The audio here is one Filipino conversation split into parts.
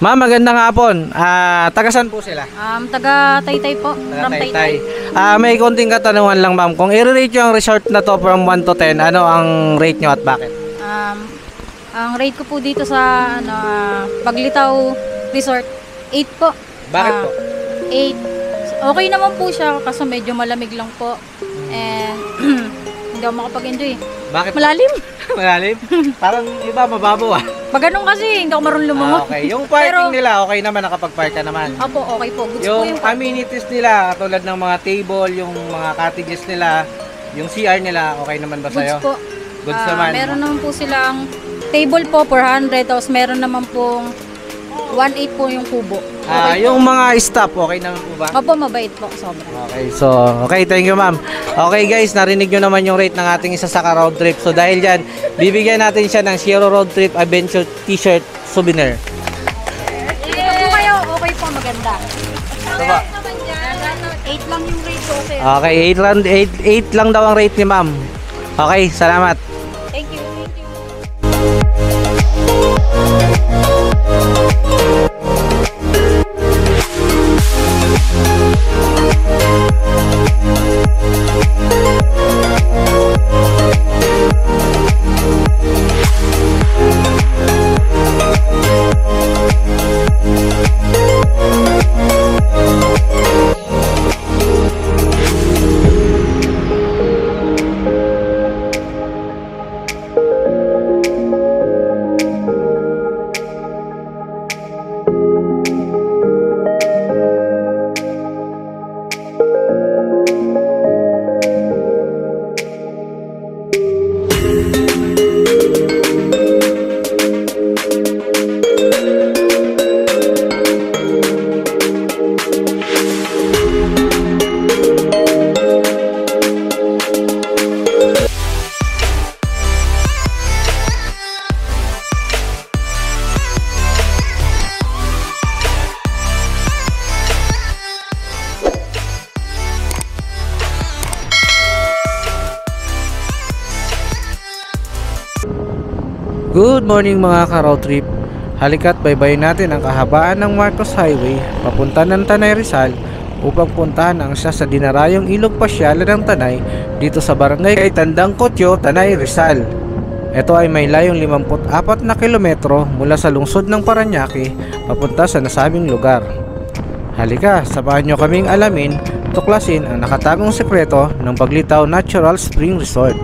Ma'am, magandang hapon. Taga saan po sila? Taga Taytay po. Taga From Taytay. May konting katanungan lang ma'am. Kung i-rate nyo ang resort na to from 1 to 10, ano ang rate nyo at bakit? Ang rate ko po dito sa Paglitaw Resort, 8 po. Bakit po? 8. Okay naman po siya kasi medyo malamig lang po. And hindi ako makapag-enjoy. Bakit? Malalim. Malalim? Parang iba mababaw ah. Pag ganun kasi, hindi ako marunong lumangoy. Okay. Yung parking nila, okay naman, nakapag-park ka naman. Opo, okay po. Goods po Yung yung parking. amenities nila, tulad ng mga table, yung mga cottages nila, yung CR nila, okay naman ba sa'yo? Goods po. Goods naman. Meron naman po silang table po, 400. Tapos meron naman pong 1.8 po yung kubo. Okay Yung mga staff, okay naman po ba? Opo, mabait po. Sobra. Okay, so, okay, thank you ma'am. Okay guys, narinig nyo naman yung rate ng ating isa sa road trip. So dahil dyan, bibigyan natin siya ng Zero Road Trip Adventure t-shirt souvenir. Ito po kayo, okay po, maganda. Ito ba? 8 lang yung rate ko, sir. Okay, 8 lang daw ang rate ni ma'am. Okay, salamat. Thank you, thank you. Good morning mga ka-road trip. Halika't baybayin natin ang kahabaan ng Marcos Highway papunta ng Tanay Rizal upang puntahan ang isa sa dinarayong ilog pasyalan ng Tanay dito sa barangay Tandang Kotyo, Tanay Rizal. Ito ay may layong 54 na kilometro mula sa lungsod ng Parañaque papunta sa nasabing lugar. Halika, samahan nyo kaming alamin, tuklasin ang nakatagong sekreto ng Paglitaw Natural Spring Resort.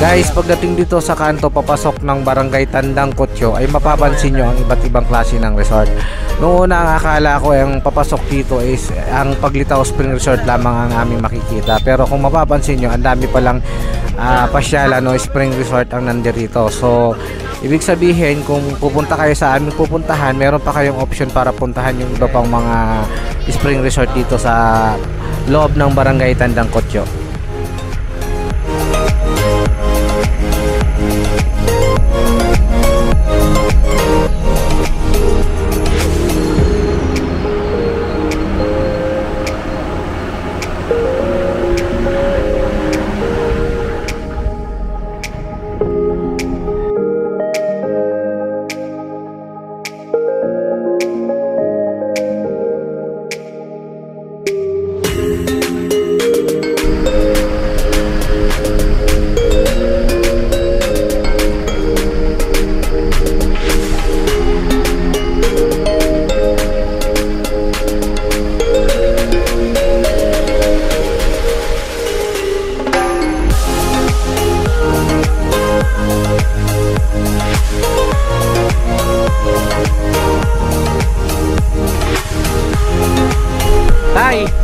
Guys, pagdating dito sa kanto papasok ng barangay Tandang Kotyo ay mapapansin nyo ang iba't ibang klase ng resort. Noong una ang akala ko ang papasok dito is ang Paglitaw Spring Resort lamang ang aming makikita. Pero kung mapapansin nyo, ang dami palang pasyalan o spring resort ang nandirito. So, ibig sabihin kung pupunta kayo sa aming pupuntahan, meron pa kayong option para puntahan yung iba pang mga spring resort dito sa loob ng barangay Tandang Kotyo.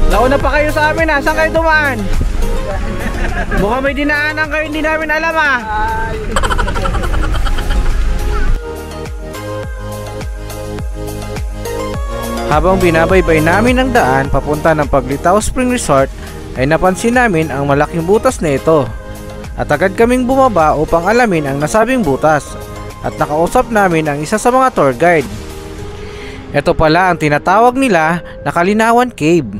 Nauna pa kayo sa amin ha, saan kayo dumaan? Mukhang may dinaanan kayo, hindi namin alam ha. Habang binabaybay namin ang daan papunta ng Paglitaw Spring Resort ay napansin namin ang malaking butas na ito. At agad kaming bumaba upang alamin ang nasabing butas at nakausap namin ang isa sa mga tour guide. Ito pala ang tinatawag nila na Kalinawan Cave.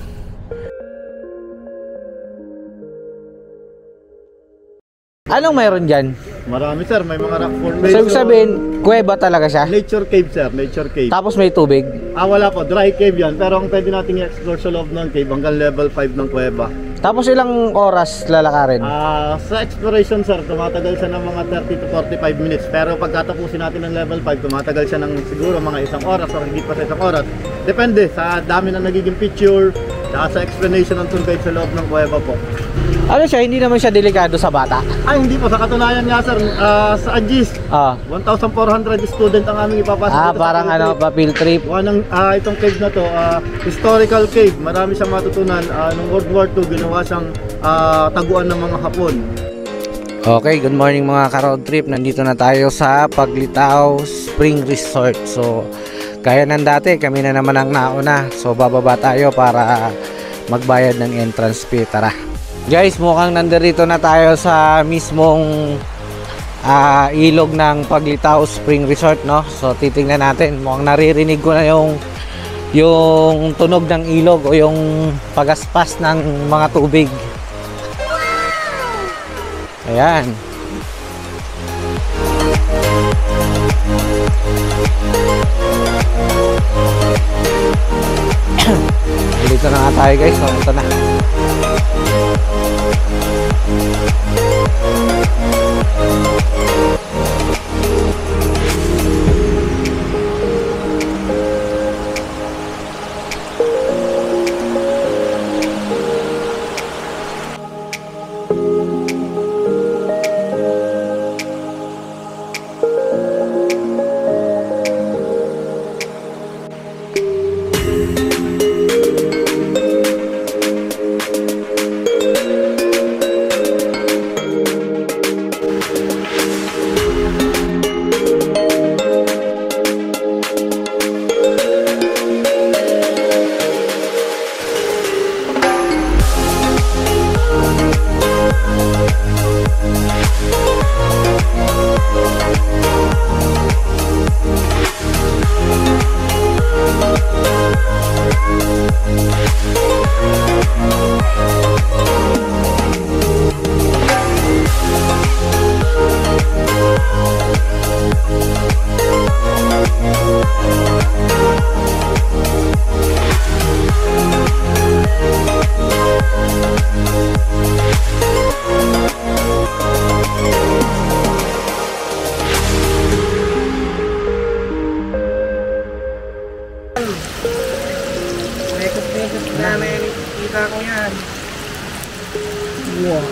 Anong mayroon dyan? Marami sir, may mga rock So, formation. ibig sabihin, kuweba talaga siya? Nature cave sir, nature cave. Tapos may tubig? Wala po, dry cave yan. Pero ang pwede nating i-explore sa loob ng cave hanggang level 5 ng kuweba. Tapos ilang oras lalakarin? Sa exploration sir, tumatagal siya ng mga 30 to 45 minutes. Pero pagkatapusin natin ng level 5, tumatagal siya ng siguro mga isang oras o higit pa sa isang oras. Depende sa dami na nagiging picture, sa explanation ng tour guide sa loob ng kuweba po. Ano siya, hindi naman siya delikado sa bata? Hindi po, sa katunayan nga sir, sa Agis, 1,400 student ang aming ipapasok. dito sa Parang field ano, trip. pa-field trip. Itong cave na to, historical cave. Marami siyang matutunan. Noong World War II, ginawa siyang taguan ng mga Hapon. Okay, good morning mga ka-road trip. Nandito na tayo sa Paglitaw Spring Resort. So, gaya ng dati, kami na naman ang nauna. So, bababa tayo para magbayad ng entrance fee. Tara. Guys, mukhang nandirito na tayo sa mismong ilog ng Paglitaw Spring Resort, no? So, titingnan natin. Mukhang naririnig ko na yung tunog ng ilog o yung pagaspas ng mga tubig. Ayan. Dito na nga tayo guys. So, ito na. Kita ko yan. Wow.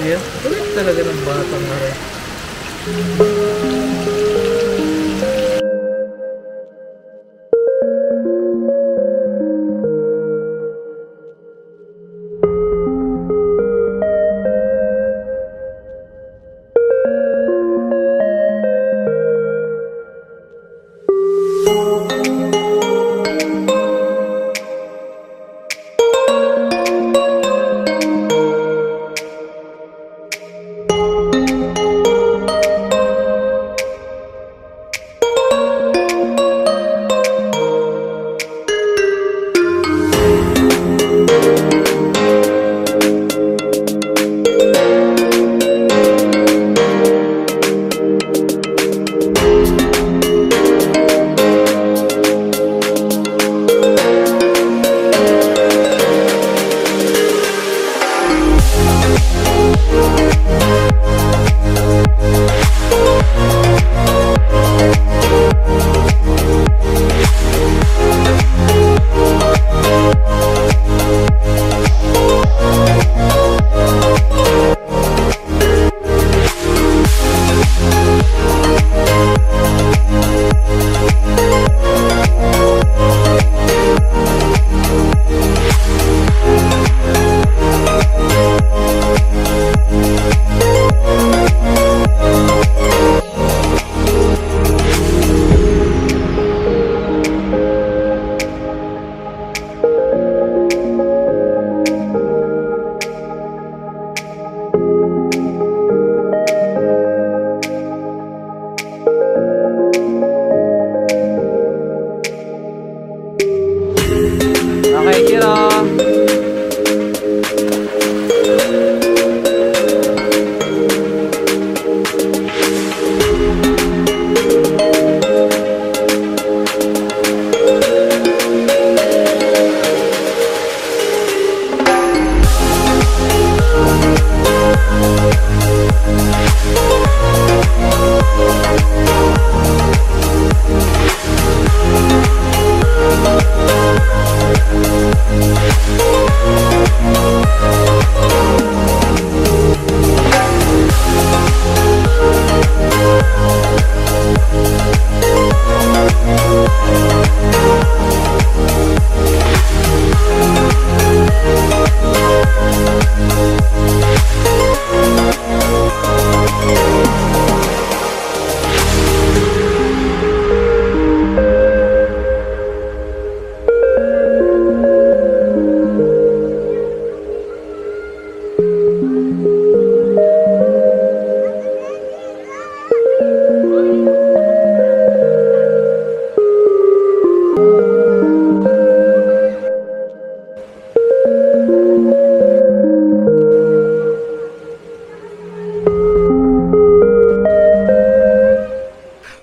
Yan, kulit talaga ng batang na rin.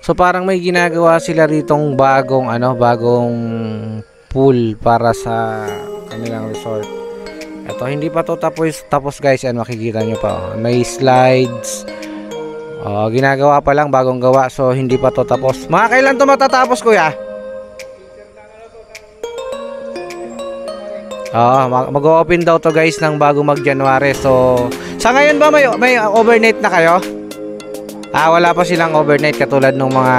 So parang may ginagawa sila ritong bagong bagong pool para sa kanilang resort. Ito hindi pa to tapos guys, yan makikita nyo pa. May slides. Ginagawa pa lang, bagong gawa, so hindi pa to tapos. Mga kailan to matatapos, kuya? Mag-open daw to guys ng bago mag-January. So sa ngayon ba may overnight na kayo? Wala pa silang overnight katulad ng mga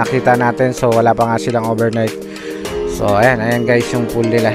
nakita natin. So wala pa nga silang overnight. So ayan guys yung pool nila.